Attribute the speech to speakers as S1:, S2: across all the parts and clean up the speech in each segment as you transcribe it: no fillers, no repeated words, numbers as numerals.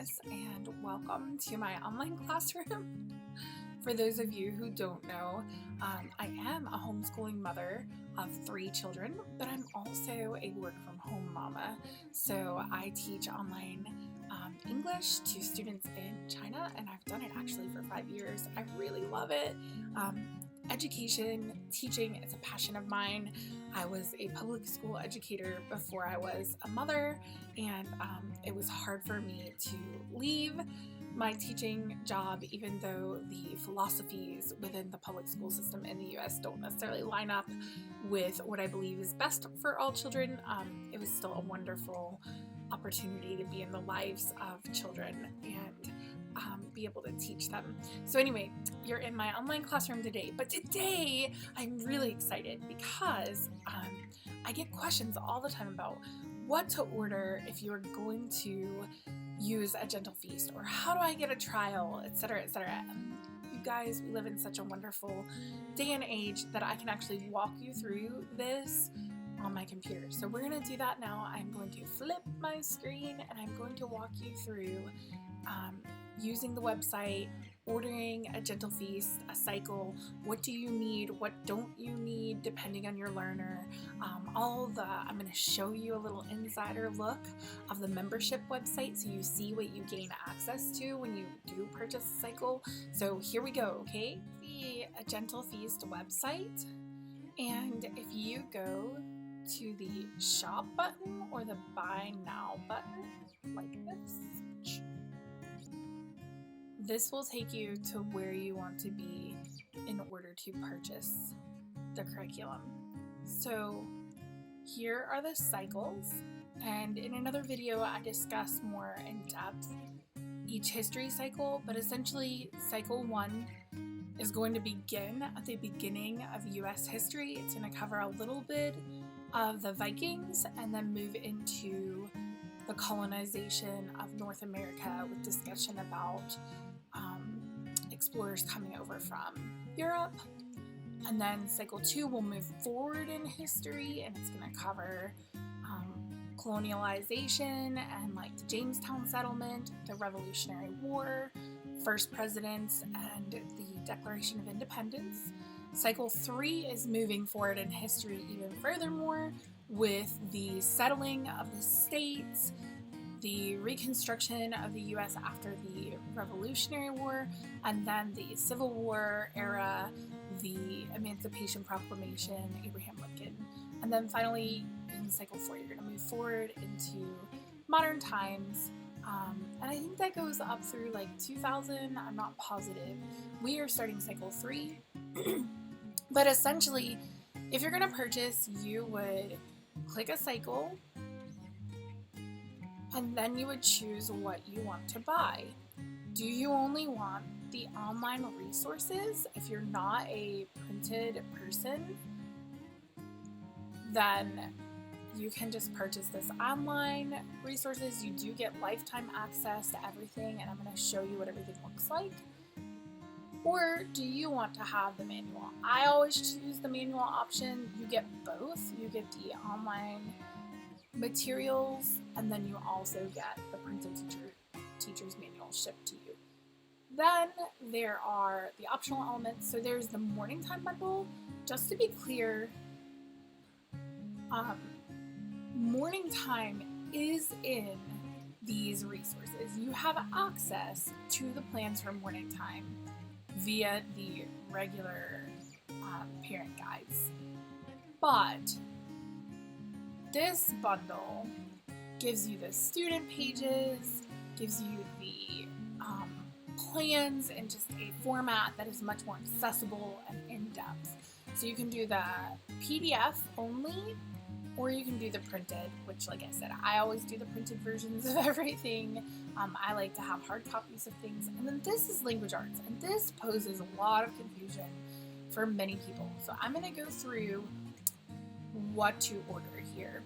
S1: goodness, and welcome to my online classroom. For those of you who don't know, I am a homeschooling mother of 3 children, but I'm also a work from home mama. So I teach online English to students in China, and I've done it actually for 5 years. I really love it. Education, teaching, it's a passion of mine. I was a public school educator before I was a mother, and it was hard for me to leave my teaching job, even though the philosophies within the public school system in the US don't necessarily line up with what I believe is best for all children. It was still a wonderful opportunity to be in the lives of children and be able to teach them. So anyway, you're in my online classroom today, but today I'm really excited because I get questions all the time about what to order if you're going to use a gentle feast, or how do I get a trial, etc., etc. You guys, we live in such a wonderful day and age that I can actually walk you through this on my computer. So we're going to do that now. I'm going to flip my screen and I'm going to walk you through using the website, ordering a gentle feast, a cycle, what do you need, what don't you need depending on your learner, I'm going to show you a little insider look of the membership website so you see what you gain access to when you do purchase a cycle. So here we go, okay? The A Gentle Feast website, and if you go to the shop button or the buy now button like this will take you to where you want to be in order to purchase the curriculum. So here are the cycles, and in another video I discuss more in depth each history cycle, but essentially cycle 1 is going to begin at the beginning of US history. It's going to cover a little bit of the Vikings and then move into the colonization of North America with discussion about explorers coming over from Europe. And then cycle 2 will move forward in history, and it's going to cover colonialization and like the Jamestown settlement, the Revolutionary War, first presidents, and the Declaration of Independence. Cycle 3 is moving forward in history even furthermore with the settling of the states, the reconstruction of the US after the Revolutionary War, and then the Civil War era, the Emancipation Proclamation, Abraham Lincoln. And then finally, in cycle 4, you're going to move forward into modern times. And I think that goes up through like 2000, I'm not positive. We are starting cycle 3. But essentially, if you're going to purchase, you would click a cycle, and then you would choose what you want to buy. Do you only want the online resources? If you're not a printed person, then you can just purchase this online resources. You do get lifetime access to everything, and I'm going to show you what everything looks like. Or do you want to have the manual? I always choose the manual option. You get both. You get the online materials, and then you also get the printed teacher's manual shipped to you. Then there are the optional elements. So there's the morning time bundle. Just to be clear, morning time is in these resources. You have access to the plans for morning time via the regular parent guides. But this bundle gives you the student pages, gives you the plans in just a format that is much more accessible and in-depth. So you can do the PDF only, or you can do the printed, which, like I said, I always do the printed versions of everything. I like to have hard copies of things. And then this is language arts, and this poses a lot of confusion for many people. So I'm going to go through what to order here.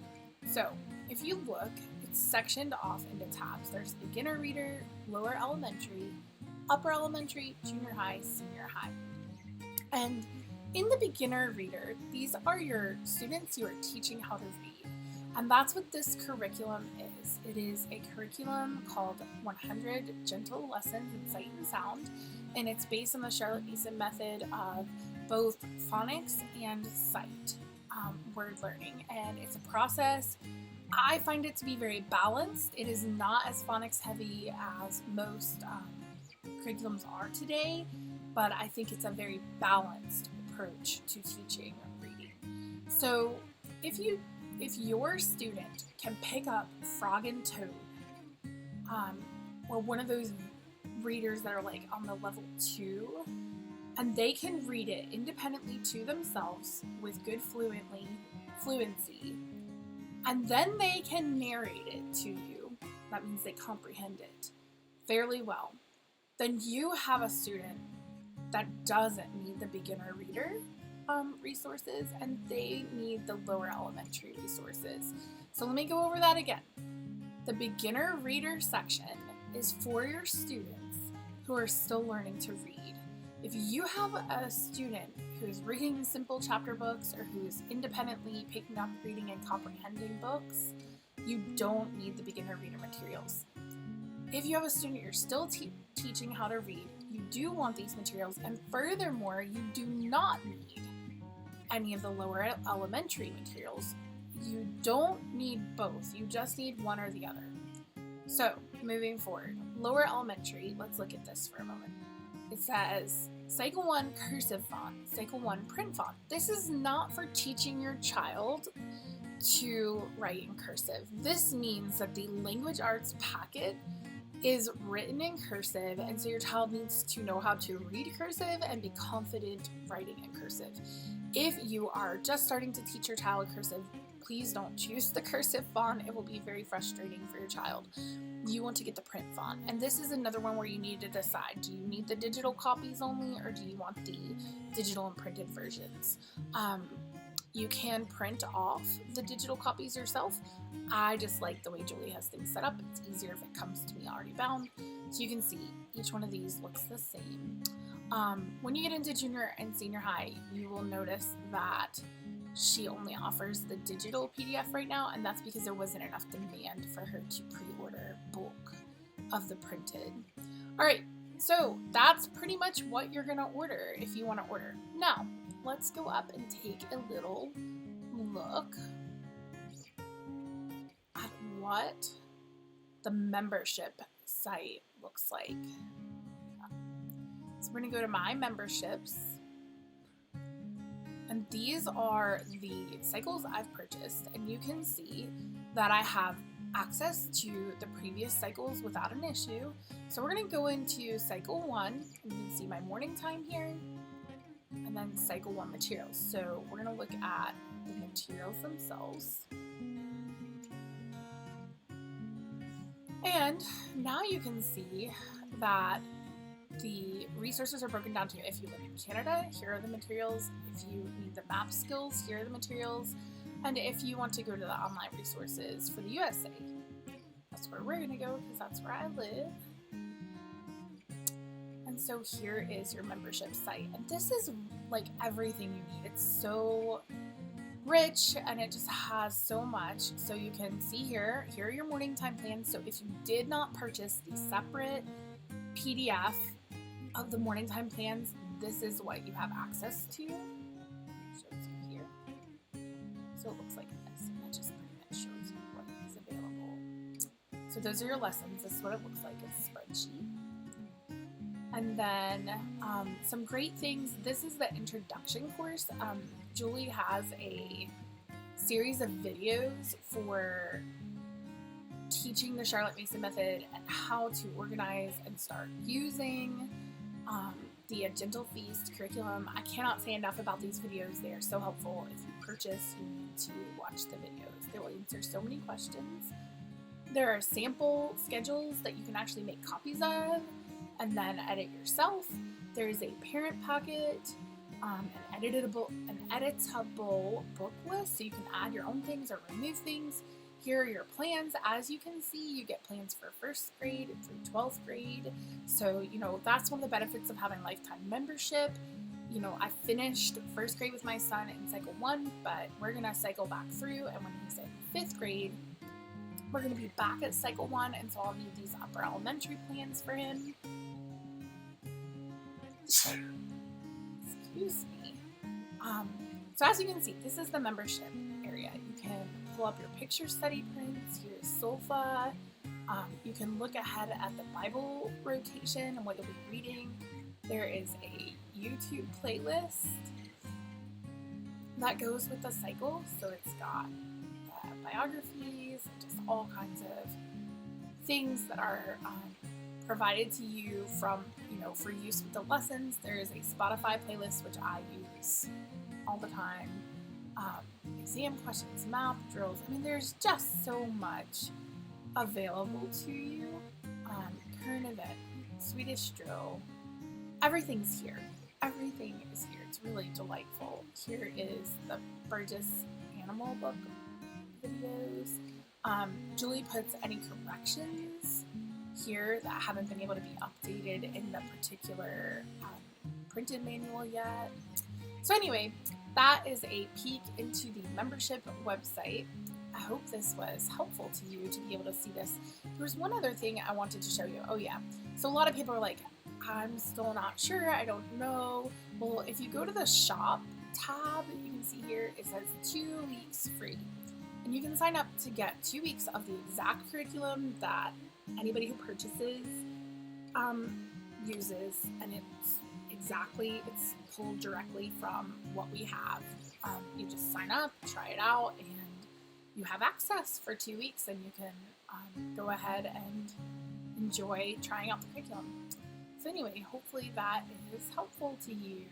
S1: So if you look, it's sectioned off into tabs. There's beginner reader, lower elementary, upper elementary, junior high, senior high. And in the beginner reader, these are your students you are teaching how to read. And that's what this curriculum is. It is a curriculum called 100 Gentle Lessons in Sight and Sound, and it's based on the Charlotte Mason method of both phonics and sight word learning. And it's a process. I find it to be very balanced. It is not as phonics heavy as most curriculums are today, but I think it's a very balanced approach to teaching reading. So if your student can pick up Frog and Toad, or one of those readers that are like on the level 2, and they can read it independently to themselves with good fluency, and then they can narrate it to you, that means they comprehend it fairly well, then you have a student that doesn't need the beginner reader resources, and they need the lower elementary resources. So let me go over that again. The beginner reader section is for your students who are still learning to read. If you have a student who's reading simple chapter books or who's independently picking up reading and comprehending books, you don't need the beginner reader materials. If you have a student you're still teaching how to read, you do want these materials, and furthermore, you do not need any of the lower elementary materials. You don't need both, you just need one or the other. So, moving forward, lower elementary, let's look at this for a moment. It says, Cycle 1 cursive font, Cycle 1 print font. This is not for teaching your child to write in cursive. This means that the language arts packet is written in cursive, and so your child needs to know how to read cursive and be confident writing in cursive. If you are just starting to teach your child cursive, please don't choose the cursive font. It will be very frustrating for your child. You want to get the print font. And this is another one where you need to decide, do you need the digital copies only, or do you want the digital and printed versions? You can print off the digital copies yourself. I just like the way Julie has things set up. It's easier if it comes to me already bound. So you can see each one of these looks the same. When you get into junior and senior high, you will notice that she only offers the digital PDF right now, and that's because there wasn't enough demand for her to pre-order bulk of the printed. All right, so that's pretty much what you're gonna order if you wanna order. Now, let's go up and take a little look at what the membership site looks like. So we're gonna go to My Memberships, and these are the cycles I've purchased, and you can see that I have access to the previous cycles without an issue. So we're gonna go into cycle 1, and you can see my morning time here, and then cycle 1 materials. So we're gonna look at the materials themselves. And now you can see that the resources are broken down to, if you live in Canada, here are the materials. If you need the map skills, here are the materials. And if you want to go to the online resources for the USA, that's where we're gonna go because that's where I live. And so here is your membership site. And this is like everything you need. It's so rich and it just has so much. So you can see here are your morning time plans. So if you did not purchase the separate PDF of the morning time plans, this is what you have access to. It shows you here. So it looks like this, and it just pretty much shows you what is available. So those are your lessons. This is what it looks like as a spreadsheet. And then some great things. This is the introduction course. Julie has a series of videos for teaching the Charlotte Mason method and how to organize and start using the Gentle Feast curriculum. I cannot say enough about these videos. They are so helpful. If you purchase, you need to watch the videos. They will answer so many questions. There are sample schedules that you can actually make copies of and then edit yourself. There is a parent packet, an editable book list, so you can add your own things or remove things. Here are your plans. As you can see, you get plans for 1st grade through 12th grade. So, that's one of the benefits of having lifetime membership. I finished first grade with my son in cycle 1, but we're going to cycle back through, and when he's in 5th grade, we're going to be back at cycle 1, and so I'll need these upper elementary plans for him. Excuse me. So as you can see, this is the membership area. You can pull up your picture study prints, your sofa. You can look ahead at the Bible rotation and what you'll be reading. There is a YouTube playlist that goes with the cycle, so it's got biographies and just all kinds of things that are provided to you from, for use with the lessons. There is a Spotify playlist, which I use all the time. Exam questions, math drills. I mean, there's just so much available to you. Current event, Swedish drill. Everything's here. Everything is here. It's really delightful. Here is the Burgess animal book videos. Julie puts any corrections here that haven't been able to be updated in the particular printed manual yet. So anyway, that is a peek into the membership website. I hope this was helpful to you to be able to see this. There was one other thing I wanted to show you. Oh yeah, so a lot of people are like, I'm still not sure, I don't know. Well, if you go to the shop tab, you can see here, it says 2 weeks free. And you can sign up to get 2 weeks of the exact curriculum that anybody who purchases uses, and it's pulled directly from what we have. You just sign up, try it out, and you have access for 2 weeks, and you can go ahead and enjoy trying out the curriculum. So anyway, hopefully that is helpful to you.